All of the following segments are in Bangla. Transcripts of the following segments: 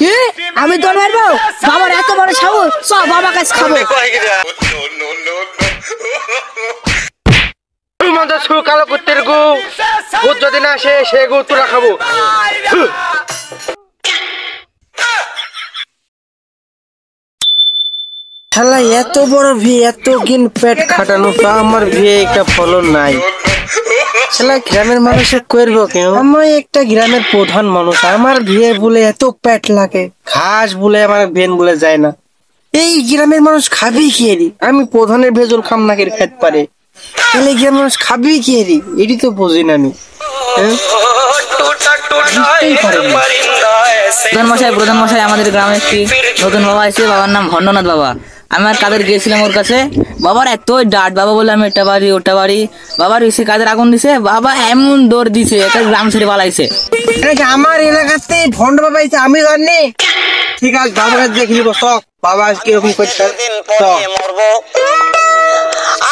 কি আমি দৌড় মারবো? বাবার এত বড় সাহস, সব বাবা কাছে খাবো। কালো কুত্তের গু ভূত যদি না আসে সে গু তোরা খাবো। শালা এত বড় ভিয়ে এত কিন পেট খাটানো তা আমার ভিয়ে একটা ফলন নাই। শালা গ্রামের মানুষের করবো কেন? আমি একটা গ্রামের প্রধান মানুষ, আমার ভিয়ে বলে এত পেট লাগে, ঘাস বলে আমার ভেন বলে যায় না। এই গ্রামের মানুষ খাবি কি এরি? আমি প্রধানের ভেজল খাম নাকি খেতে পারে? তাহলে গ্রামের মানুষ খাবি কি এরি? এটি তো বুঝি না আমি। প্রধান মশাই আমাদের গ্রামে একটি নতুন বাবা আছে, বাবার নাম ভণ্ডনাথ বাবা। আমি আর কাদের গিয়েছিলাম ওর কাছে, বাবার এত ডাট, বাবা বলে আমি এটা বাড়ি ওটা বাড়ি, বাবার এসে কাদের আগুন দিছে, বাবা এমন দৌড় দিছে একটা গ্রাম ছেড়ে পালাইছে। আমার এলাকাতে ভণ্ড বাবা এসে আমি জানি। ঠিক আছে বাবার কাছে দেখে নিবো, বাবা কিরকম করছে।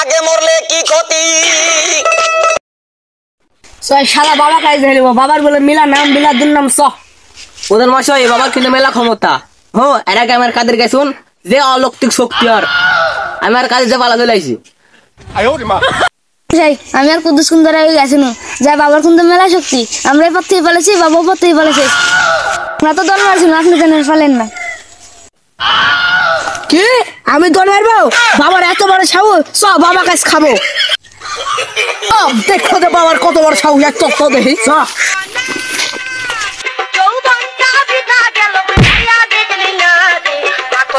আগে মরলে কি ক্ষতি? শালা বাবা কাজ ধরিব, বাবার বলে মিলা নাম বিলা দুর্নাম স। প্রধান মশাই বাবার কিন্তু মেলা ক্ষমতা। হো এর আগে আমার কাদের গেছুন যে অলৌকিক শক্তি, আর আমার কাজে যে পালা চলে আইছি। আমি আর কুদ্দুস সুন্দর হয়ে গেছি না, যাই বাবার কিন্তু মেলা শক্তি। আমরা এই পথ থেকে পালাইছি, বাবা পথ থেকে পালাইছে। আমরা তো দল মারছি না, আপনি জানেন পালেন না। কি আমি দৌড় মারবো? বাবার এত বড় সাহস, সব বাবা কাছে খাবো। দেখো তো বাবার কত বড় সাহস, এক তত্ত্ব দেখি।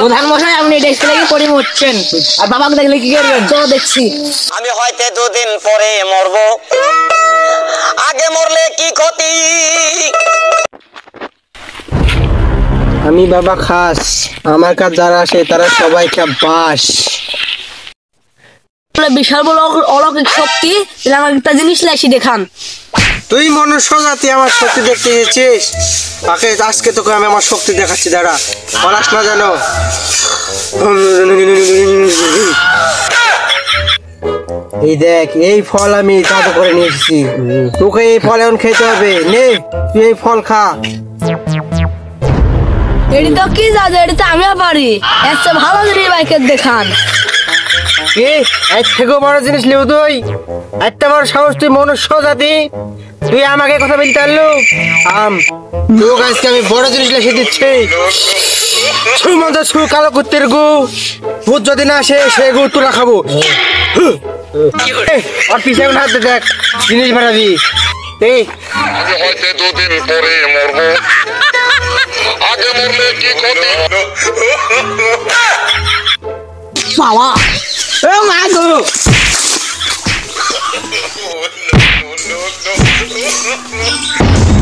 প্রধান মশাই আপনি দেখলে কি করে মরছেন, আর বাবাকে দেখলে কি করবেন? তো দেখছি আমি হয়তো দুদিন পরে মরবো, আগে মরলে কি ক্ষতি? আমি বাবা খাস, আমার কাছে যারা আসে তারা সবাই বাস। বিশাল বড় অলৌকিক শক্তি, আমার একটা জিনিস লাইছি দেখান। তুই মনুষ্য জাতি আমার শক্তি দেখতে এসেছিস? আজকে তোকে আমি আমার শক্তি দেখাচ্ছি, দাঁড়া, পলাশ না জানো। এই দেখ, এই ফল আমি জাদু করে নিয়ে এসেছি, তোকে এই ফল এখন খেতে হবে। নে তুই এই ফল খা। এটি তো কি জাদু, এটি তো আমিও পারি। এত ভালো জিনিস বাইকের দেখান। এর থেকেও বড় জিনিস লিও তুই? এত বড় সাহস তুই মনুষ্য জাতি, তুই আমাকে কথা বলতে পারলু? তোকে আজকে আমি বড় জিনিস লিখে দিচ্ছি। কালো কুত্তের গু ভূত যদি না আসে সে গু তোরা খাবো। আর পিছনে হাত দেখ, জিনিস বাড়াবি। হয়তো দুদিন পরে মরবো, আগে মরলে কি ক্ষতি? বাবা ও মা গো, No.